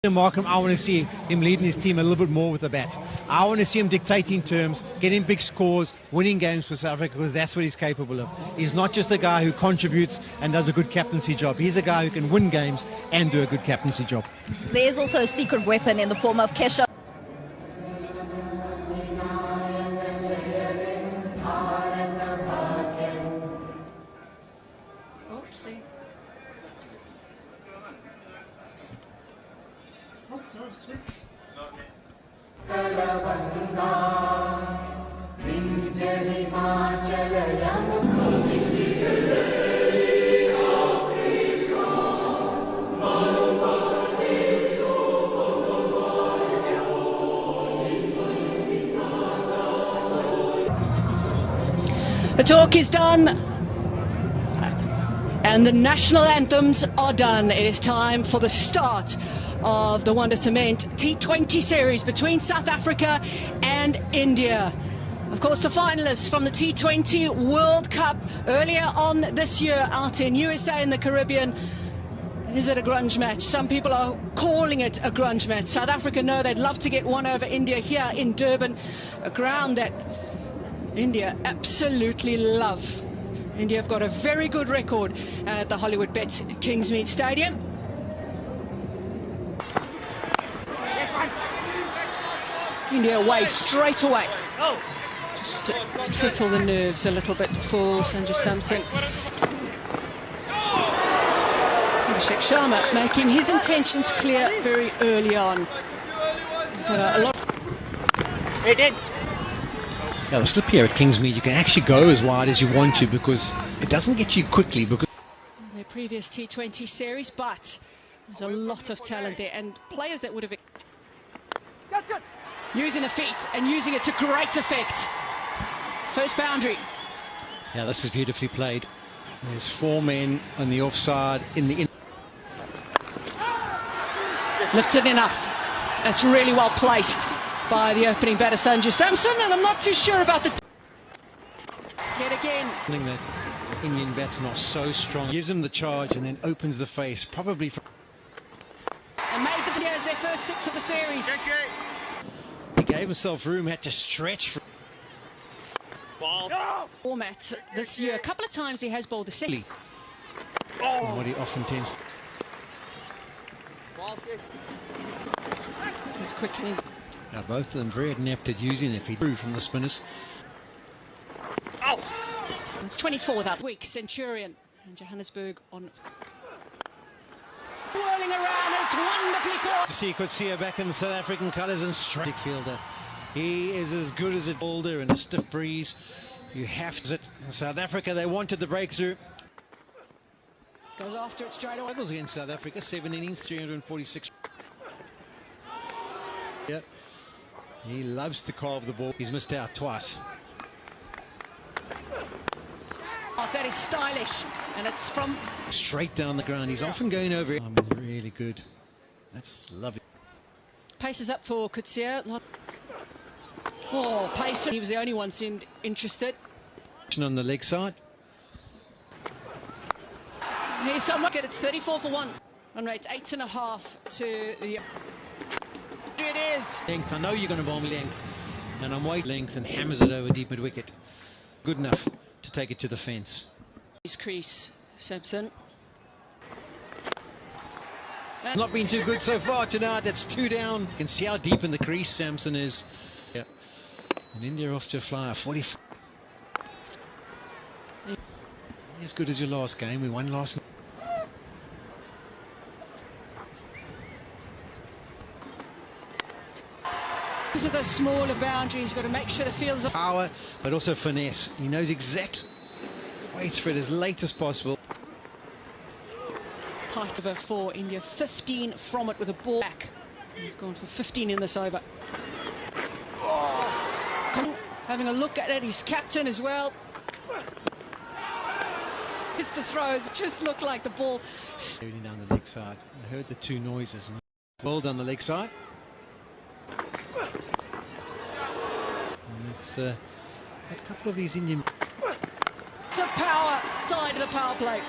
Markham, I want to see him leading his team a little bit more with the bat. I want to see him dictating terms, getting big scores, winning games for South Africa, because that's what he's capable of. He's not just a guy who contributes and does a good captaincy job. He's a guy who can win games and do a good captaincy job. There's also a secret weapon in the form of Kesha. The talk is done and the national anthems are done. It is time for the start of the Wonder Cement T20 series between South Africa and India. Of course, the finalists from the T20 World Cup earlier on this year out in USA and the Caribbean. Is it a grunge match? Some people are calling it a grunge match. South Africa know they'd love to get one over India here in Durban, a ground that India absolutely love. India have got a very good record at the Hollywood Bets Kingsmead Stadium. India away straight away. Just to settle the nerves a little bit for Sanju Samson. Abhishek Sharma making his intentions clear very early on. He's had a lot. Yeah, the slip here at Kingsmead, you can actually go as wide as you want to because it doesn't get you quickly. Because their previous T20 series, but there's a lot of talent there and players that would have using the feet and using it to great effect. First boundary. Yeah, this is beautifully played. There's four men on the offside Lifted enough. That's really well placed by the opening batter Sanju Samson, and I'm not too sure about the yet again. That Indian batsmen are so strong. Gives them the charge and then opens the face, probably for and made the as their first six of the series. He gave himself room, had to stretch for format this year. A couple of times he has bowled the silly. What he often tends to. It's quickening. Now both of them very adept at using it. He drew from the spinners. It's 24 without week. Centurion and Johannesburg on. Whirling around, it's wonderfully caught. To see you could see her back in the South African colours and strike fielder. He is as good as a boulder in a stiff breeze. You have to. In South Africa, they wanted the breakthrough. Goes after it straight away. Struggles against South Africa. 7 innings, 346. Yep. He loves to carve the ball. He's missed out twice. Oh, that is stylish, and it's from straight down the ground. He's often going over it. Really good. That's lovely. Paces up for Kutsia. Oh, pace. He was the only one seemed interested. On the leg side. Here's someone. It's 34 for 1. Run rate 8.5 to the. It is. Length. I know you're going to bowl me length, and I'm wide length and hammers it over deep mid wicket. Good enough to take it to the fence. His crease, Samson. Not been too good so far tonight. That's 2 down. You can see how deep in the crease Samson is. Yep. And India off to a flyer. 44. As good as your last game. We won last night. These are the smaller boundaries. Got to make sure the field's up. Power, but also finesse. He knows exact. Waits for it as late as possible. Tight over for India. 15 from it with a ball back. He's gone for 15 in this over. Having a look at it, he's captain as well. Mr. Throws just looked like the ball. Down the leg side. I heard the two noises. Ball down the leg side. And it's a couple of these Indian. It's a power side of the power play.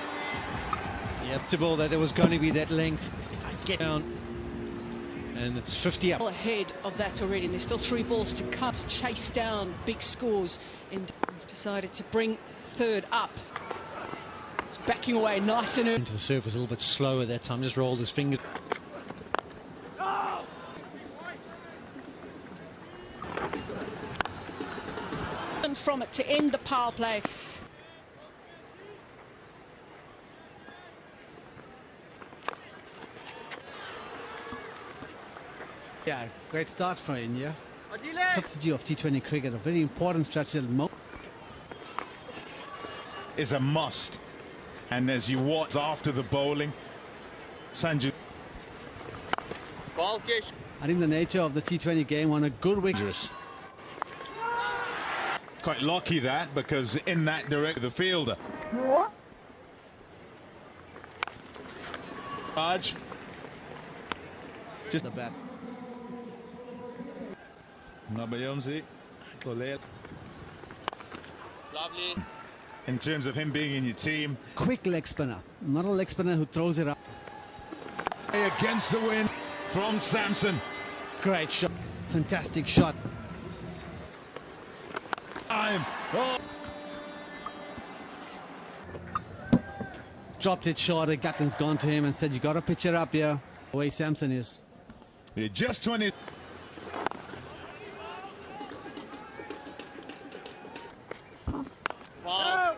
Yeah, to ball that there was going to be that length. I get down. and it's 50 up. Ahead of that already, and there's still 3 balls to cut to chase down big scores, and decided to bring third up. It's backing away nice and early. Into the surface a little bit slower that time, just rolled his fingers. And from it to end the power play. Yeah, great start for India. Strategy of T20 cricket, a very important strategy. Is a must. And as you watch after the bowling, Sanju. I think the nature of the T20 game on a good wicket. Quite lucky that, because in that direct the fielder. Raj. Just the bat. Nabayomzi. Lovely. In terms of him being in your team. Quick leg spinner, not a leg spinner who throws it up. Against the wind from Samson. Great shot, fantastic shot. Time. Oh. Dropped it short, the captain's gone to him and said, you got to pitch it up here. The way Samson is. Yeah, just 20. Wow.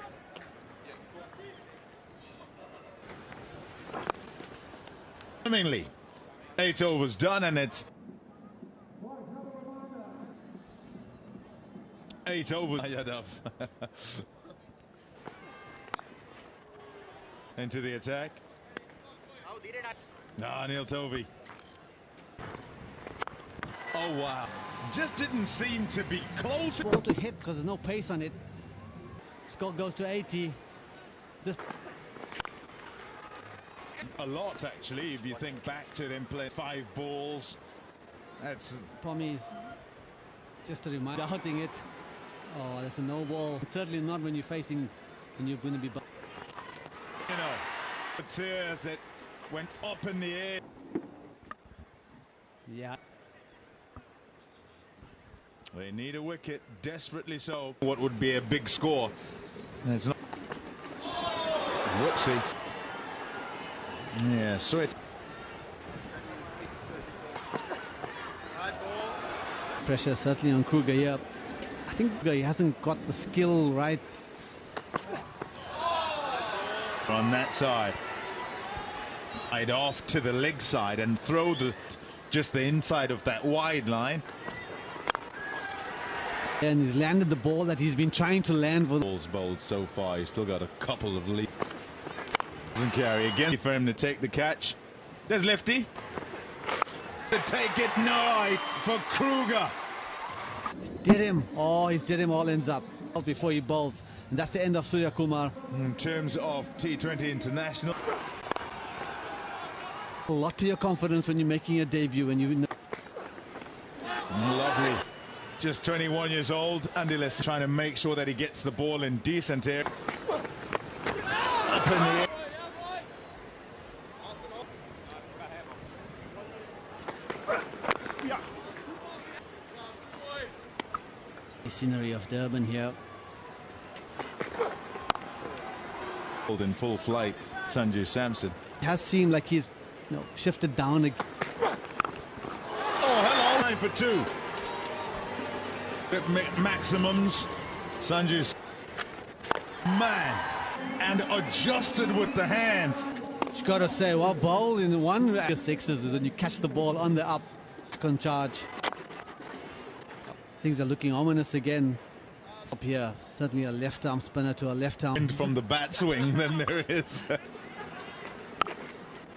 Swimmingly. 8 overs done, and it's 8 overs. Yadav. Into the attack. Neil Tovey. Oh wow. Just didn't seem to be close. Ball to hit because there's no pace on it. Score goes to 80. This A lot actually, if you think back to them playing 5 balls. That's Pommies, just a reminder, doubting it. Oh, there's a no ball. Certainly not when you're facing, when you're going to be. you know, the tears it went up in the air. Yeah. They need a wicket, desperately so. What would be a big score? And it's not. Whoopsie. Yeah, so it's. Pressure certainly on Kruger here. I think he hasn't got the skill right. On that side. Side off to the leg side and throw just the inside of that wide line. And he's landed the ball that he's been trying to land for. Balls bowled so far, he's still got a couple of leads. Doesn't carry again for him to take the catch. There's Lefty. To take it, no, for Kruger. Did him. Oh, he's did him, all ends up before he bowls. And that's the end of Surya Kumar. In terms of T20 International. A lot to your confidence when you're making a debut. When you. Lovely. Just 21 years old. Andy Les trying to make sure that he gets the ball in decent air. Up in the air. The scenery of Durban here. In full flight, Sanju Samson. It has seemed like he's shifted down again. Oh, hello. 9 for 2. Maximums. Sanju. Man. And adjusted with the hands. You got to say, well, bowl in one sixes when you catch the ball on the up on charge. Things are looking ominous again. Up here, certainly a left arm spinner to a left arm. From the bat swing, then there is.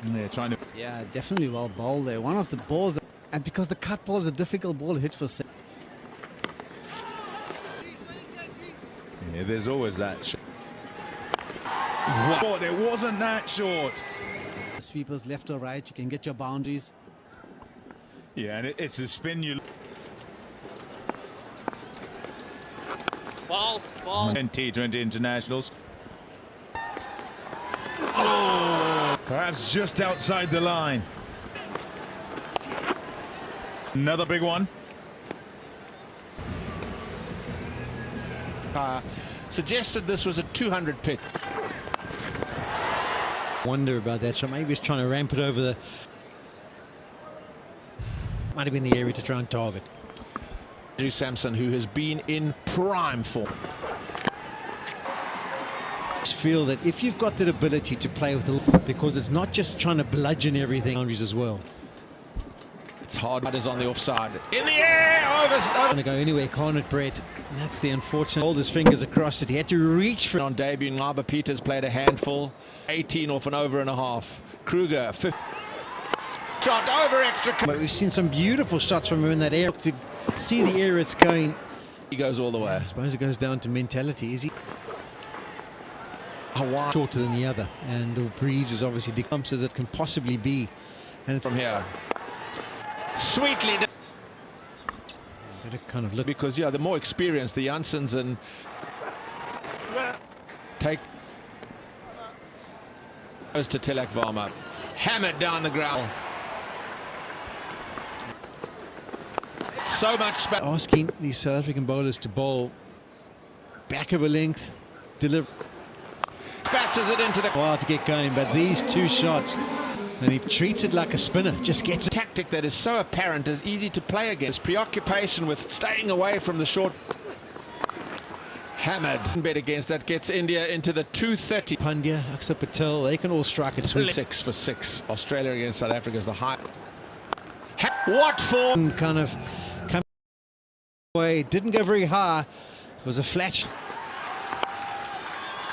And they're trying to. Yeah, definitely well bowled there. One of the balls, and because the cut ball is a difficult ball to hit for. Yeah, there's always that shot. What? It wasn't that short. Sweepers left or right, you can get your boundaries. Yeah, and it's a spin you. Ball. And T20 internationals. Oh, perhaps just outside the line. Another big one. Suggested this was a 200 pitch. Wonder about that, so maybe he's trying to ramp it over the... Might have been the area to try and target. Sanju Samson, who has been in prime form. I just feel that if you've got that ability to play with the... Because it's not just trying to bludgeon everything, boundaries as well. It's hard. It is on the offside. In the air! Over. Going to go anywhere, can't it, Brett? And that's the unfortunate... Hold his fingers across it. He had to reach for... On debut, Ngaba Peters played a handful. 18 off an over and a half. Kruger, 50. Shot over extra. But we've seen some beautiful shots from him in that air. To see the air it's going... He goes all the way. I suppose it goes down to mentality. Is he Hawaii shorter than the other? And the breeze is obviously decomps as it can possibly be. And it's from here. Sweetly. Got to kind of look... Because, yeah, the more experienced the Janssens and... Take... Goes to Tilak Varma. Hammered down the ground. So much space. Asking these South African bowlers to bowl back of a length, deliver... Batches it into the... While to get going, but these two shots, and he treats it like a spinner, just gets it. Tactic that is so apparent is easy to play against. Preoccupation with staying away from the short... Hammered. Bet against that gets India into the 230. Pandya, Akshar Patel, they can all strike it sweet. 6 for 6. Australia against South Africa is the high. What for? Kind of come away, didn't go very high. It was a flat.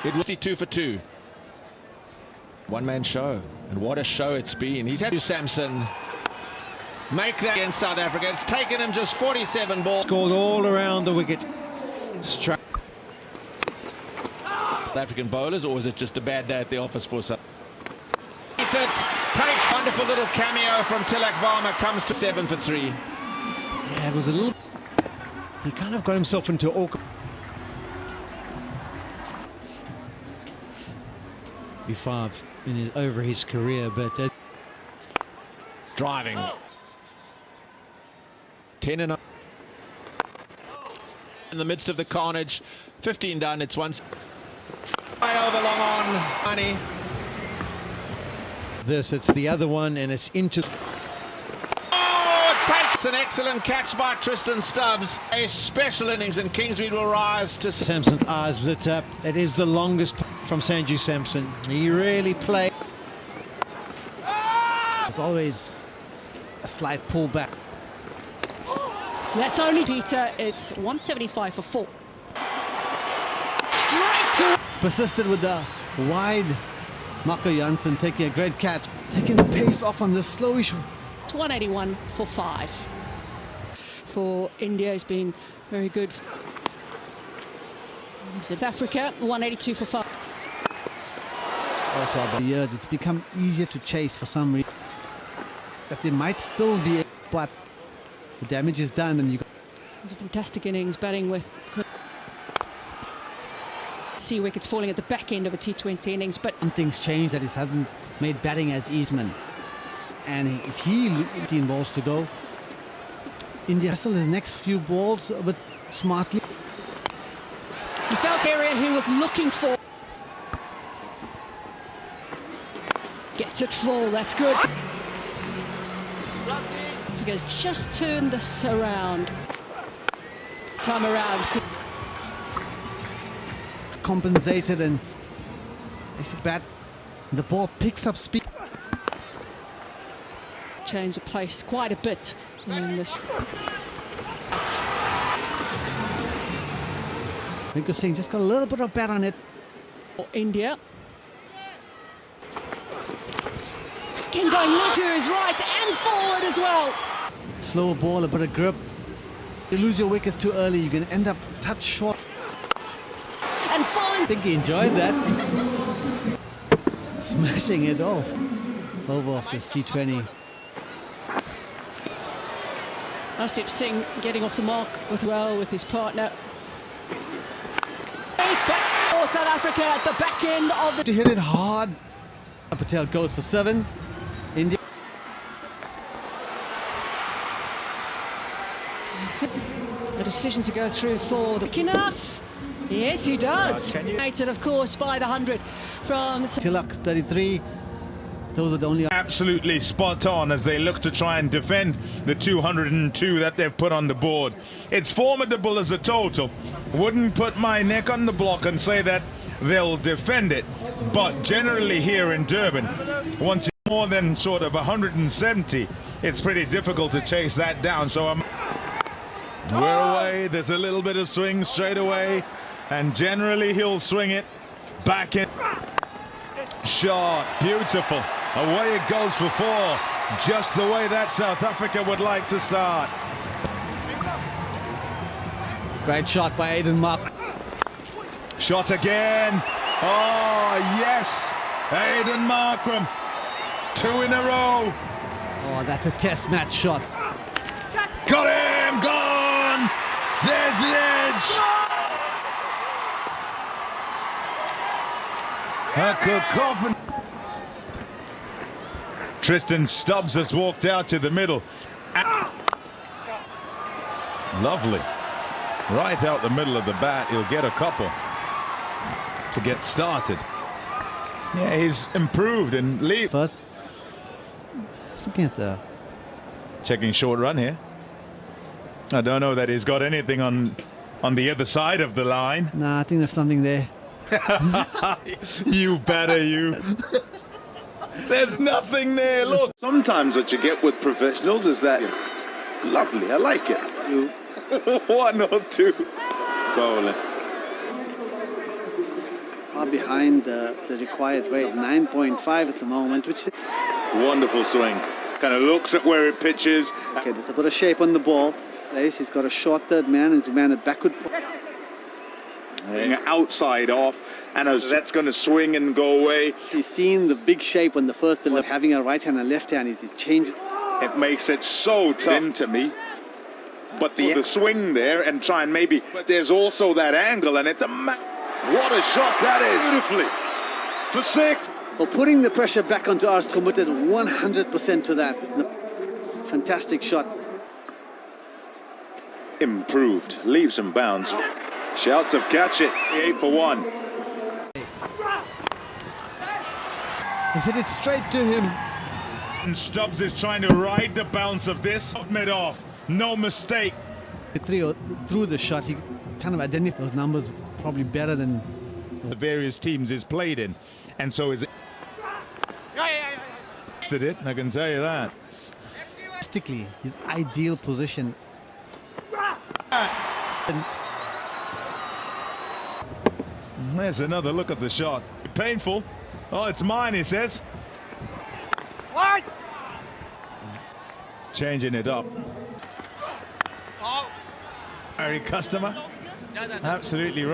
It was 2 for 2. One-man show, and what a show it's been. He's had to Samson make that against South Africa. It's taken him just 47 balls. Scored all around the wicket. Struck. South African bowlers, or is it just a bad day at the office for South? Takes wonderful little cameo from Tilak Varma, comes to 7 for 3. Yeah, it was a little... He kind of got himself into awkward... ...5 over his career, but... Driving. 10 and in the midst of the carnage. 15 done, it's once... Way over long on, money. It's the other one, and it's into... Oh, it's taken. It's an excellent catch by Tristan Stubbs. A special innings, and Kingsmead will rise to... Samson's eyes lit up. It is the longest from Sanju Samson. He really played. There's always a slight pullback. That's only Peter. It's 175 for 4. Straight to... Persisted with the wide. Marco Janssen taking a great catch. Taking the pace off on this slowish. 181 for 5. For India, has been very good. South Africa, 182 for 5. Also, over the years, it's become easier to chase for some reason. That they might still be, but the damage is done, and you. It's a fantastic innings batting with. See wickets falling at the back end of a T20 innings, but things change that it hasn't made batting as easy. And if he 18 balls to go, India still his next few balls, but smartly. He felt area he was looking for. Gets it full, that's good. Because just turn this around. Time around. Compensated and makes it bad. The ball picks up speed. Change of place quite a bit in this. Rico Singh just got a little bit of bat on it. For India. King going to his right and forward as well. Slower ball, a bit of grip. You lose your wickets too early, you can end up a touch short. And fine. I think he enjoyed that. Smashing it off. Over off this T20. Arshdeep Singh getting off the mark with his partner. Back for South Africa at the back end of the... To hit it hard. Patel goes for 7. India. A decision to go through for the... Enough! Yes, he does. Dominated, of course, by the 100 from... Tilak's 33. Those are the only... Absolutely spot on as they look to try and defend the 202 that they've put on the board. It's formidable as a total. Wouldn't put my neck on the block and say that they'll defend it, but generally here in Durban, once it's more than sort of 170, it's pretty difficult to chase that down. So we're away. There's a little bit of swing straight away, and generally he'll swing it back in. Shot, beautiful. Away it goes for 4, just the way that South Africa would like to start. Great shot by Aiden Mark. Shot again. Oh, yes. Aiden Markram. 2 in a row. Oh, that's a test match shot. Got him. Gone. There's the edge. A cacophony. Tristan Stubbs has walked out to the middle. Lovely. Right out the middle of the bat. He'll get a couple to get started. Yeah, he's improved and leave. First, let's look at the... Checking short run here. I don't know that he's got anything on the other side of the line. Nah, I think there's something there. You better, you. There's nothing there, look. Sometimes what you get with professionals is that lovely, I like it. 1 or 2 bowling. Far behind the required rate, 9.5 at the moment, which... Wonderful swing. Kind of looks at where it pitches. Okay, there's a bit of shape on the ball. He's got a short third man and he's man at backward. Outside off, and as that's going to swing and go away. He's seen the big shape on the first delivery, having a right hand and left hand. He's changed. It makes it so tough to me. But the swing there and try and maybe, but there's also that angle, and it's a what a shot that is! Beautifully for 6. Well, putting the pressure back onto us, committed 100% to that. Fantastic shot. Improved, leaves and bounds. Shouts of catch it, 8 for 1. He hit it straight to him. And Stubbs is trying to ride the bounce of this. Mid off, no mistake. Through the shot, he kind of identified those numbers probably better than the various teams he's played in. And so is it. Did it, I can tell you that. Statistically, his ideal position. There's another look at the shot. Painful. Oh, it's mine, he says. What? Changing it up. Harry Customer. Absolutely right.